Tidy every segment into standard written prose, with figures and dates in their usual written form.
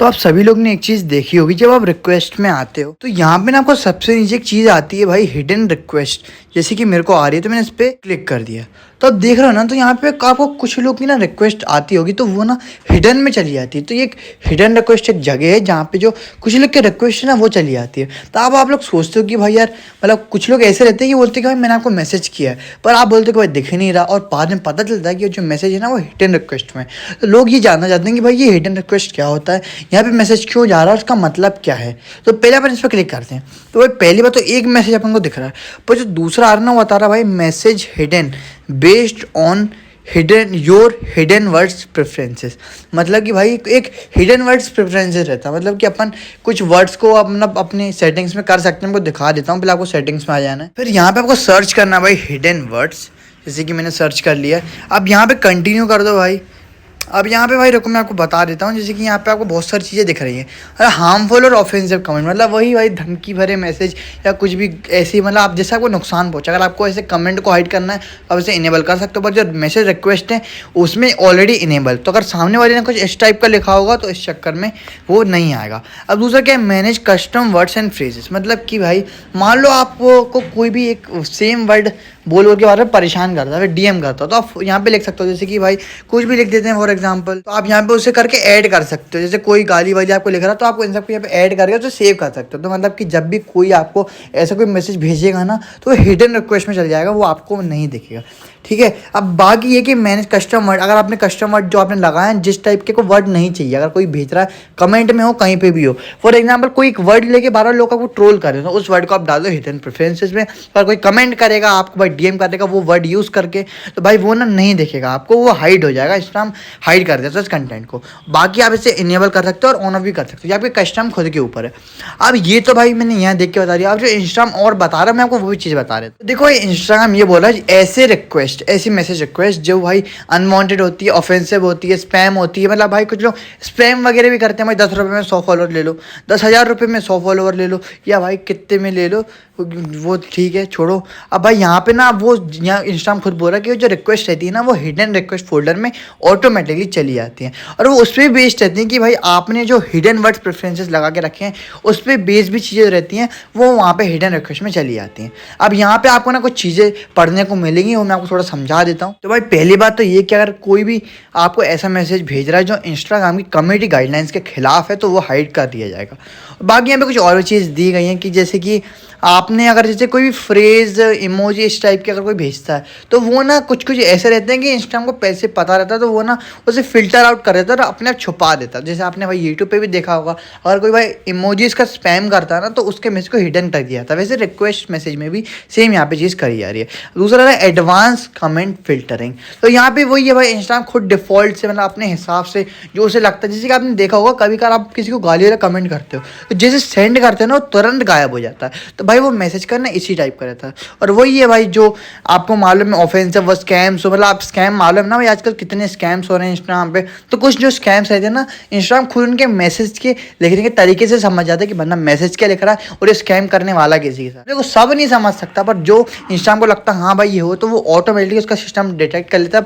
तो आप सभी लोग ने एक चीज़ देखी होगी, जब आप रिक्वेस्ट में आते हो तो यहाँ पे ना आपको सबसे नीचे एक चीज़ आती है भाई, हिडन रिक्वेस्ट। जैसे कि मेरे को आ रही है तो मैंने इस पर क्लिक कर दिया। तो आप देख रहे हो ना, तो यहाँ पे आपको कुछ लोग की ना रिक्वेस्ट आती होगी तो वो ना हिडन में चली जाती है। तो ये एक हिडन रिक्वेस्ट एक जगह है जहाँ पे जो कुछ लोग की रिक्वेस्ट है ना वो चली जाती है। तो अब आप लोग सोचते हो कि भाई यार, मतलब कुछ लोग ऐसे रहते हैं कि बोलते हैं कि भाई मैंने आपको मैसेज किया है, पर आप बोलते हो कि भाई दिख ही नहीं रहा, और बाद में पता चलता है कि जो मैसेज है ना वो हिडन रिक्वेस्ट में। तो लोग ये जानना चाहते हैं कि भाई ये हिडन रिक्वेस्ट क्या होता है, यहाँ पे मैसेज क्यों जा रहा है, उसका मतलब क्या है। तो पहले अपन इस पर क्लिक करते हैं। तो भाई पहली बात तो एक मैसेज अपन को दिख रहा है, पर जो दूसरा आ रहा है ना वो बता रहा है भाई message hidden based on hidden your hidden words preferences. मतलब कि भाई एक हिडन वर्ड्स प्रेफरेंसेस रहता है, मतलब कि अपन कुछ वर्ड्स को अपना अपने सेटिंग्स में कर सकते हैं। मैं दिखा देता हूँ, पहले आपको सेटिंग्स में आ जाना है, फिर यहाँ पे आपको सर्च करना है भाई हिडन वर्ड्स। जैसे कि मैंने सर्च कर लिया, अब यहाँ पे कंटिन्यू कर दो भाई। अब यहाँ पे भाई रुको, मैं आपको बता देता हूँ। जैसे कि यहाँ पे आपको बहुत सारी चीज़ें दिख रही हैं, अरे हार्मफुल और ऑफेंसिव कमेंट, मतलब वही भाई धमकी भरे मैसेज या कुछ भी ऐसी, मतलब आप जैसे आपको नुकसान पहुँचा। अगर आपको ऐसे कमेंट को हाइड करना है आप इसे इनेबल कर सकते हो, पर जो मैसेज रिक्वेस्ट है उसमें ऑलरेडी इनेबल। तो अगर सामने वाले ने कुछ इस टाइप का लिखा होगा तो इस चक्कर में वो नहीं आएगा। अब दूसरा क्या है, manage custom words and phrases. मतलब कि भाई मान लो आपको कोई भी एक सेम वर्ड बोल के बारे में परेशान करता है, फिर डीएम करता है, तो आप यहाँ पे लिख सकते हो। जैसे कि भाई कुछ भी लिख देते हैं फॉर एग्जांपल, तो आप यहाँ पे उसे करके ऐड कर सकते हो। जैसे कोई गाली वाली आपको लिख रहा है तो आपको इन सबको यहाँ पे ऐड करके तो सेव कर सकते हो। तो मतलब कि जब भी कोई आपको ऐसा कोई मैसेज भेजेगा ना तो हिडन रिक्वेस्ट में चल जाएगा, वो आपको नहीं दिखेगा। ठीक है। अब बाकी ये कि मैनेज कस्टम वर्ड, अगर आपने कस्टम वर्ड जो आपने लगाया है, जिस टाइप के को वर्ड नहीं चाहिए, अगर कोई भेज रहा है कमेंट में हो कहीं पे भी हो, फॉर एग्जांपल कोई एक वर्ड लेके 12 लोग आपको ट्रोल कर रहे हो, तो उस वर्ड को आप डाल दो हिडन प्रेफरेंसेस में। पर कोई कमेंट करेगा आपको, भाई डीएम करेगा वो वर्ड यूज़ करके, तो भाई वो ना नहीं दिखेगा आपको, वो हाइड हो जाएगा। इंस्टाग्राम हाइड कर देता है उस कंटेंट को। बाकी आप इसे इनेबल कर सकते हो और ऑन ऑफ भी कर सकते हो, ये आपके कस्टम खुद के ऊपर है। अब ये तो भाई मैंने यहाँ देख के बता दिया। अब जो इंस्टाग्राम और बता रहा है मैं आपको वो भी चीज़ बता रहा हूँ। देखो इंस्टाग्राम ये बोला ऐसे रिक्वेस्ट, ऐसी मैसेज रिक्वेस्ट जो भाई अनवांटेड होती है, ऑफेंसिव होती है, स्पैम होती है। मतलब भाई कुछ लोग स्पैम वगैरह भी करते हैं, भाई 10 रुपये में 100 फॉलोअर ले लो, 10,000 रुपये में 100 फॉलोअर ले लो, या भाई कितने में ले लो, वो ठीक है छोड़ो। अब भाई यहाँ पे ना वो यहाँ इंस्टाग्राम खुद बोल रहा है कि जो रिक्वेस्ट रहती है ना वो हिडन रिक्वेस्ट फोल्डर में ऑटोमेटिकली चली जाती हैं, और वो उस पर बेस्ड रहती हैं कि भाई आपने जो हिडन वर्ड्स प्रेफरेंसेस लगा के रखे हैं उस पर बेस्ड भी चीज़ें रहती हैं, वो वहाँ पे हिडन रिक्वेस्ट में चली जाती हैं। अब यहाँ पे आपको ना कुछ चीज़ें पढ़ने को मिलेंगी, वो मैं आपको थोड़ा समझा देता हूँ। तो भाई पहली बात तो ये कि अगर कोई भी आपको ऐसा मैसेज भेज रहा है जो इंस्टाग्राम की कम्युनिटी गाइडलाइंस के खिलाफ है तो वो हाइड कर दिया जाएगा। बाकी यहाँ पे कुछ और चीज़ दी गई हैं कि जैसे कि आपने अगर जैसे कोई भी फ्रेज इमोजी इस टाइप के अगर कोई भेजता है तो वो ना कुछ कुछ ऐसे रहते हैं कि इंस्टाग्राम को पैसे पता रहता है, तो वो ना उसे फिल्टर आउट कर देता है और अपने आप छुपा देता है। जैसे आपने भाई यूट्यूब पे भी देखा होगा, अगर कोई भाई इमोजीज का स्पैम करता है ना तो उसके मैसेज को हिडन कर दिया था। वैसे रिक्वेस्ट मैसेज में भी सेम यहाँ पे चीज़ करी जा रही है। दूसरा है एडवांस कमेंट फिल्टरिंग। तो यहाँ पे वही है भाई, इंस्टाग्राम खुद डिफॉल्ट से मतलब अपने हिसाब से जो उसे लगता है, जैसे कि आपने देखा होगा कभी कभार आप किसी को गाली वाला कमेंट करते हो तो जैसे सेंड करते हो ना वो तुरंत गायब हो जाता है। तो भाई वो मैसेज करना इसी टाइप का रहता है। और वही है भाई जो आपको मालूम है ऑफेंसिव वो स्कैम्स हो, मतलब आप स्कैम मालूम ना भाई आजकल कितने स्कैम्स हो रहे हैं इंस्टाग्राम पे। तो कुछ जो स्कैम्स रहते हैं ना इंस्टाग्राम खुद उनके मैसेज के लिखने के तरीके से समझ जाता है कि बंदा मैसेज क्या लिख रहा है और ये स्कैम करने वाला किसी के साथ। देखो सब नहीं समझ सकता, पर जो इंस्टाग्राम को लगता है हाँ भाई ये हो, तो वो ऑटोमेटिकली उसका सिस्टम डिटेक्ट कर लेता है,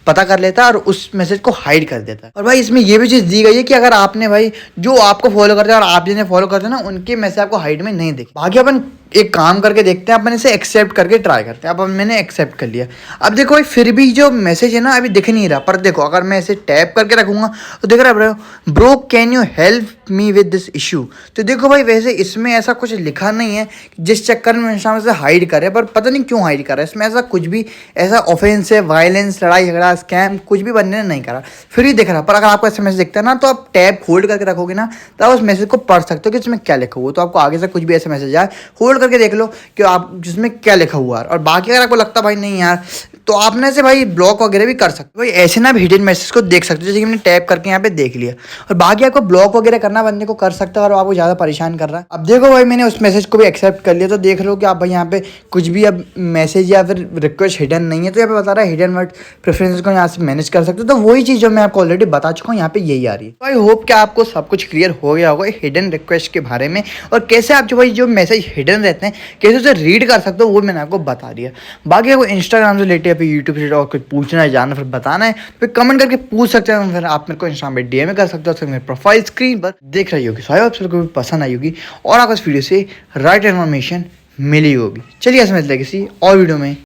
पता कर लेता है और उस मैसेज को हाइड कर देता है। और भाई इसमें ये भी चीज़ दी गई है कि अगर आपने भाई जो आपको फॉलो करते हैं और आप जिन्हें फॉलो करते हैं ना उनके मैसेज आपको हाइड में नहीं दिखे। बाकी अपन एक काम करके देखते हैं, अपन इसे एक्सेप्ट करके ट्राई करते हैं। अब मैंने एक्सेप्ट कर लिया। अब देखो भाई फिर भी जो मैसेज है ना अभी दिख नहीं रहा, पर देखो अगर मैं इसे टैप करके रखूंगा तो देख रहा है bro can you help me with this issue. तो देखो भाई वैसे इसमें ऐसा कुछ लिखा नहीं है जिस चक्कर में इंसान से हाइड करे, पर पता नहीं क्यों हाइड कर रहा है। इसमें ऐसा कुछ भी ऐसा ऑफेंसिव वायलेंस लड़ाई झगड़ा स्कैम कुछ भी बंदे ने नहीं करा, फिर भी दिख रहा। पर अगर आपको ऐसा मैसेज दिखता है ना तो आप टैप होल्ड करके रखोगे ना तो आप उस मैसेज को पढ़ सकते हो कि इसमें क्या लिखा हुआ। तो आपको आगे से कुछ भी ऐसा मैसेज आए होल्ड करके देख लो कि आप जिसमें क्या लिखा हुआ है। और बाकी अगर आपको लगता भाई नहीं यार तो आपने से भाई ब्लॉक वगैरह भी कर सकते हो। भाई ऐसे ना हिडन मैसेज को देख सकते हो, जैसे कि मैंने टैप करके यहाँ पे देख लिया। और बाकी आपको ब्लॉक वगैरह करना बंदे को कर सकता है और आपको ज़्यादा परेशान कर रहा है। अब देखो भाई मैंने उस मैसेज को भी एक्सेप्ट कर लिया, तो देख लो कि आप भाई यहाँ पे कुछ भी अब मैसेज या फिर रिक्वेस्ट हिडन नहीं है। तो यहाँ पे बता रहा है हिडन वर्ड प्रेफरेंसेस को यहाँ से मैनेज कर सकते हो। तो वही चीज़ जो मैं आपको ऑलरेडी बता चुका हूँ यहाँ पे यही आ रही है। तो आई होप कि आपको सब कुछ क्लियर हो गया होगा हिडन रिक्वेस्ट के बारे में और कैसे आप जो भाई जो मैसेज हिडन रहते हैं, कैसे उसे रीड कर सकते हो वो मैंने आपको बता दिया। बाकी अगर इंस्टाग्राम से रिलेटेड या फिर यूट्यूब से रिलेटेड और कुछ पूछना है, जानना, फिर बताना है, फिर कमेंट करके पूछ सकते हैं। फिर आप मेरे को इंस्टाग्राम पे डीएम कर सकते हो, फिर मेरे प्रोफाइल स्क्रीन पर देख रही होगी। सो आप सबको भी पसंद आई होगी और आपको इस वीडियो से राइट इन्फॉर्मेशन मिली होगी। चलिए ऐसे मिलते हैं किसी और वीडियो में।